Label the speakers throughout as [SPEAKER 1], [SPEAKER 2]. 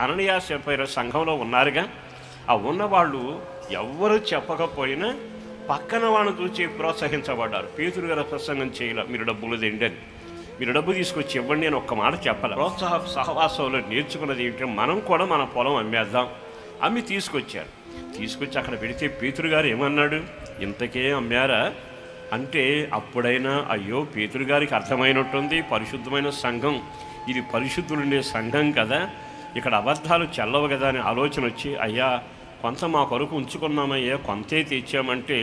[SPEAKER 1] అననీయ Sapphira సంఘంలో ఉన్నారుగా. ఆ ఉన్నవాళ్ళు ఎవ్వరు చెప్పకపోయినా పక్కన వాళ్ళని చూసి ప్రోత్సహించబడ్డారు. పేతురు గారు ప్రసంగం చేయాల, మీరు డబ్బులు తిండని, మీరు డబ్బు తీసుకొచ్చి ఇవ్వండి అని ఒక్క మాట చెప్పాలి. ప్రోత్సాహ సహవాసంలో నేర్చుకున్నది ఏంటంటే మనం కూడా మన పొలం అమ్మేద్దాం. అమ్మి తీసుకొచ్చారు. తీసుకొచ్చి అక్కడ పెడితే పేతురు గారు ఏమన్నాడు, ఇంతకే అమ్మారా అంటే అప్పుడైనా అయ్యో పేతురు గారికి అర్థమైనట్టుంది, పరిశుద్ధమైన సంఘం ఇది, పరిశుద్ధులుండే సంఘం కదా, ఇక్కడ అబద్ధాలు చెల్లవు కదా అని ఆలోచన వచ్చి, అయ్యా కొంత మా కొరకు ఉంచుకున్నామయ్యా, కొంతే తెచ్చామంటే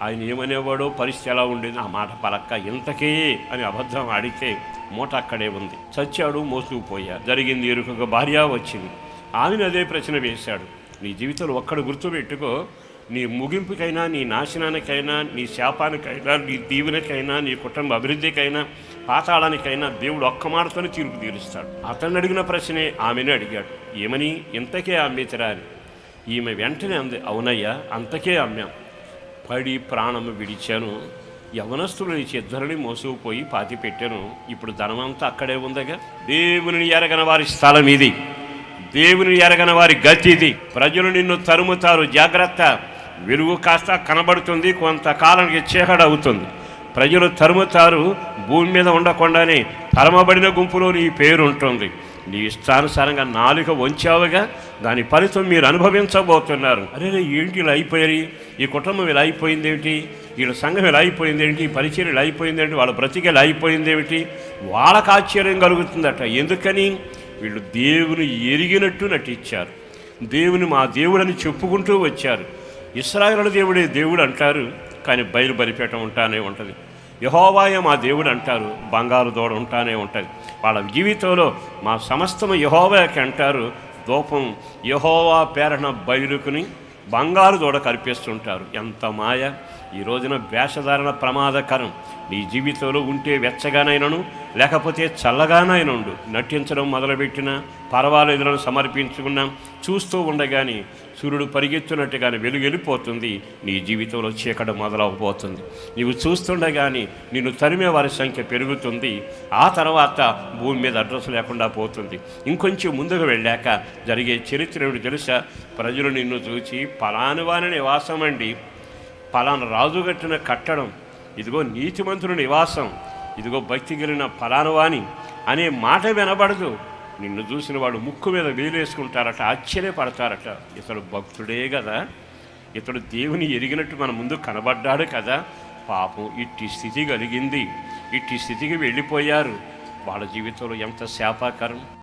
[SPEAKER 1] ఆయన ఏమనేవాడో, పరిస్థితి ఎలా ఉండేది. ఆ మాట పలక్క ఇంతకే అని అబద్ధం ఆడితే మూట అక్కడే ఉంది. చచ్చాడు, మోసుకుపోయారు. జరిగింది ఎరుకగా భార్య వచ్చింది. ఆమెను అదే ప్రశ్న వేశాడు. నీ జీవితంలో ఒక్కడు గుర్తుపెట్టుకో, నీ ముగింపుకైనా, నీ నాశనానికైనా, నీ శాపానికైనా, నీ దీవెనకైనా, నీ కుటుంబ అభివృద్ధికైనా, పాతాళానికైనా దేవుడు ఒక్క మాటతోనే తీర్పు తీరుస్తాడు. అతన్ని అడిగిన ప్రశ్నే ఆమెను అడిగాడు, ఏమని, ఇంతకే అమ్మేతరా అని. ఈమె వెంటనే అంది, అవునయ్యా అంతకే అమ్మాం, పడి ప్రాణము విడిచాను, యవనస్తులు ఇద్దరిని మోసుకుపోయి పాతి పెట్టాను, ఇప్పుడు ధనమంతా అక్కడే ఉందగా. దేవుని ఎరగని వారి స్థలం ఇది, దేవుని ఎరగని వారి గతి ఇది. ప్రజలు నిన్ను తరుముతారు, జాగ్రత్త. వెలుగు కాస్త కనబడుతుంది, కొంతకాలానికి చీకటి అవుతుంది. ప్రజలు తరుముతారు, భూమి మీద ఉండకుండానే తరమబడిన గుంపులో నీ పేరు ఉంటుంది. నీ ఇష్టానుసారంగా నాలుక వంచావుగా, దాని ఫలితం మీరు అనుభవించబోతున్నారు. అరే ఏంటి ఇలా అయిపోయారు, ఈ కుటుంబం ఇలా అయిపోయిందేమిటి, వీళ్ళ సంఘం ఇలా అయిపోయిందేమిటి, ఈ పరిచయం ఇలా అయిపోయిందేమిటి, వాళ్ళ బ్రతికి ఇలా అయిపోయిందేమిటి, వాళ్ళకు ఆశ్చర్యం కలుగుతుందట. ఎందుకని, వీళ్ళు దేవుని ఎరిగినట్టు నటించారు, దేవుని మా దేవుడని చెప్పుకుంటూ వచ్చారు. ఇశ్రాయేలు దేవుడే దేవుడు అంటారు, కానీ బయలు బలిపీఠం ఉంటానే ఉంటుంది. యెహోవాయ మా దేవుడు అంటారు, బంగారు దూడ ఉంటానే ఉంటుంది. వాళ్ళ జీవితంలో మా సమస్తము యెహోవాకి అంటారు, దూపం యెహోవా పేరన బయలుకుని బంగారు దూడ కల్పిస్తుంటారు. ఎంత మాయ! ఈ రోజున వేషధారణ ప్రమాదకరం. నీ జీవితంలో ఉంటే వెచ్చగానైనను, లేకపోతే చల్లగానైనండు. నటించడం మొదలుపెట్టినా పర్వాలేదులను సమర్పించుకున్నాం, చూస్తూ ఉండగానే సూర్యుడు పరిగెత్తున్నట్టుగానే వెలుగు వెళ్ళిపోతుంది, నీ జీవితంలో చీకటి మొదలవబోతుంది. నీవు చూస్తుండగానే నిన్ను తరిమే వారి సంఖ్య పెరుగుతుంది. ఆ తర్వాత భూమి మీద అడ్రస్ లేకుండా పోతుంది. ఇంకొంచెం ముందుకు వెళ్ళాక జరిగే చరిత్ర ఏమిటి తెలుసా? ప్రజలు నిన్ను చూసి పలాని వారి నివాసం అండి, పలానా రాజు కట్టిన కట్టడం, ఇదిగో నీతిమంతుల నివాసం, ఇదిగో భక్తి కలిగిన ఫలానవాని అనే మాట వినబడదు. నిన్ను చూసిన వాడు ముక్కు మీద వేలేసుకుంటారట, ఆశ్చర్యపడతారట. ఇతడు భక్తుడే కదా, ఇతడు దేవుని ఎరిగినట్టు మన ముందు కనబడ్డాడు కదా, పాపం ఇట్టి స్థితి కలిగింది, ఇట్టి స్థితికి వెళ్ళిపోయారు. వాళ్ళ జీవితంలో ఎంత శాపాకరం.